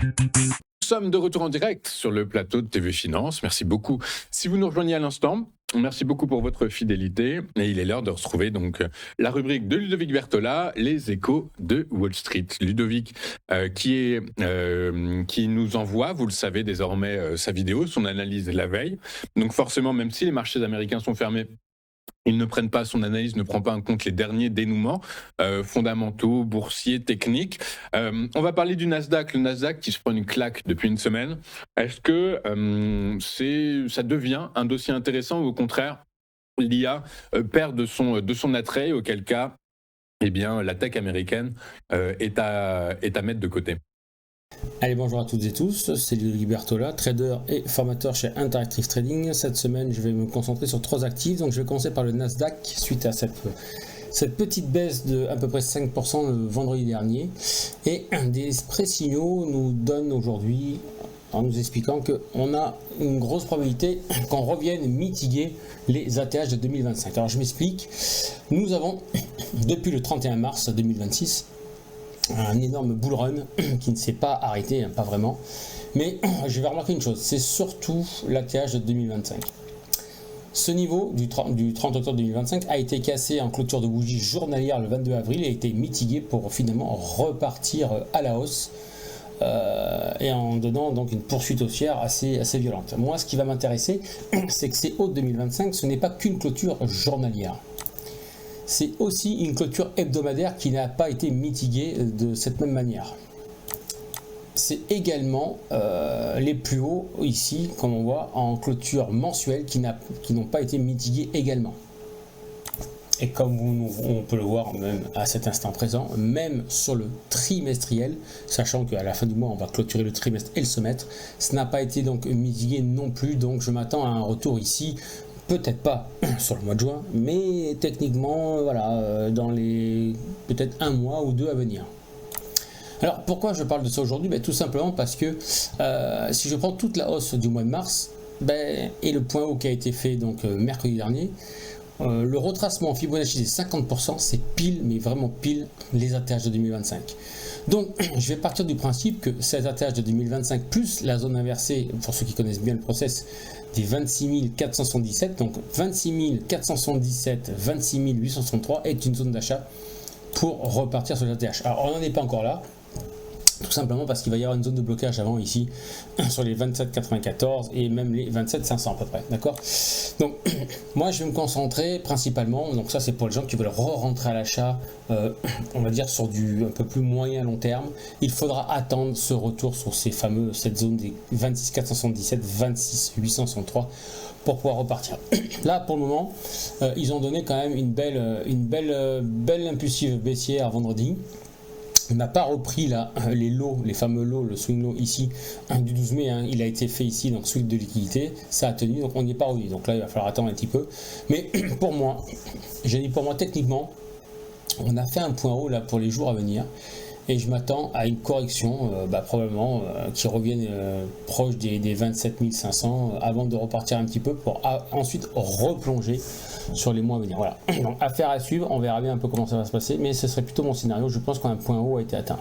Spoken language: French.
Nous sommes de retour en direct sur le plateau de TV Finance. Merci beaucoup. Si vous nous rejoignez à l'instant, merci beaucoup pour votre fidélité. Et il est l'heure de retrouver donc la rubrique de Ludovic Berthola, les échos de Wall Street. Ludovic qui nous envoie, vous le savez désormais, sa vidéo, son analyse la veille. Donc forcément, même si les marchés américains sont fermés, son analyse ne prend pas en compte les derniers dénouements fondamentaux, boursiers, techniques. On va parler du Nasdaq, le Nasdaq qui se prend une claque depuis une semaine. Est-ce que ça devient un dossier intéressant ou au contraire, l'IA perd de son attrait, auquel cas, eh bien, la tech américaine est à mettre de côté? Allez, bonjour à toutes et tous, c'est Ludovic Berthola, trader et formateur chez Interactive Trading. Cette semaine, je vais me concentrer sur 3 actifs. Donc, je vais commencer par le Nasdaq suite à cette petite baisse de à peu près 5% le vendredi dernier. Et des pré-signaux nous donnent aujourd'hui, en nous expliquant qu'on a une grosse probabilité qu'on revienne mitiguer les ATH de 2025. Alors, je m'explique. Nous avons, depuis le 31 mars 2026, un énorme bull run qui ne s'est pas arrêté, pas vraiment. Mais je vais remarquer une chose, c'est surtout l'ATH de 2025. Ce niveau du 30 octobre 2025 a été cassé en clôture de bougie journalière le 22 avril et a été mitigué pour finalement repartir à la hausse et en donnant donc une poursuite haussière assez violente. Moi, ce qui va m'intéresser, c'est que ces hauts de 2025, ce n'est pas qu'une clôture journalière. C'est aussi une clôture hebdomadaire qui n'a pas été mitiguée de cette même manière. C'est également les plus hauts ici, comme on voit, en clôture mensuelle qui n'ont pas été mitigués également. Et comme on peut le voir même à cet instant présent, même sur le trimestriel, sachant qu'à la fin du mois on va clôturer le trimestre et le semestre, ça n'a pas été donc mitigué non plus, donc je m'attends à un retour ici. Peut-être pas sur le mois de juin, mais techniquement, voilà, dans les peut-être un mois ou deux à venir. Alors pourquoi je parle de ça aujourd'hui? Tout simplement parce que si je prends toute la hausse du mois de mars et le point haut qui a été fait donc mercredi dernier, le retracement Fibonacci des 50%, c'est pile, mais vraiment pile les ATH de 2025. Donc je vais partir du principe que ces ATH de 2025 plus la zone inversée, pour ceux qui connaissent bien le process, des 26 477, donc 26 477, 26 863 est une zone d'achat pour repartir sur les ATH. Alors on n'en est pas encore là, tout simplement parce qu'il va y avoir une zone de blocage avant ici sur les 27,94 et même les 27,500 à peu près, d'accord? Donc moi je vais me concentrer principalement, donc ça c'est pour les gens qui veulent rentrer à l'achat, on va dire sur du un peu plus moyen long terme. Il faudra attendre ce retour sur cette zone des 26,477, 26,863 pour pouvoir repartir. Là pour le moment ils ont donné quand même une belle impulsive baissière vendredi. On n'a pas repris là les lots, les fameux lots, le swing low ici du 12 mai, il a été fait ici, donc swing de liquidité, ça a tenu, donc on n'y est pas revenu, donc là il va falloir attendre un petit peu. Mais pour moi, techniquement, on a fait un point haut là pour les jours à venir, et je m'attends à une correction, probablement qui revienne proche des 27 500 avant de repartir un petit peu pour ensuite replonger sur les mois à venir. Voilà, donc affaire à suivre, on verra bien un peu comment ça va se passer, mais ce serait plutôt mon scénario. Je pense qu'un point haut a été atteint.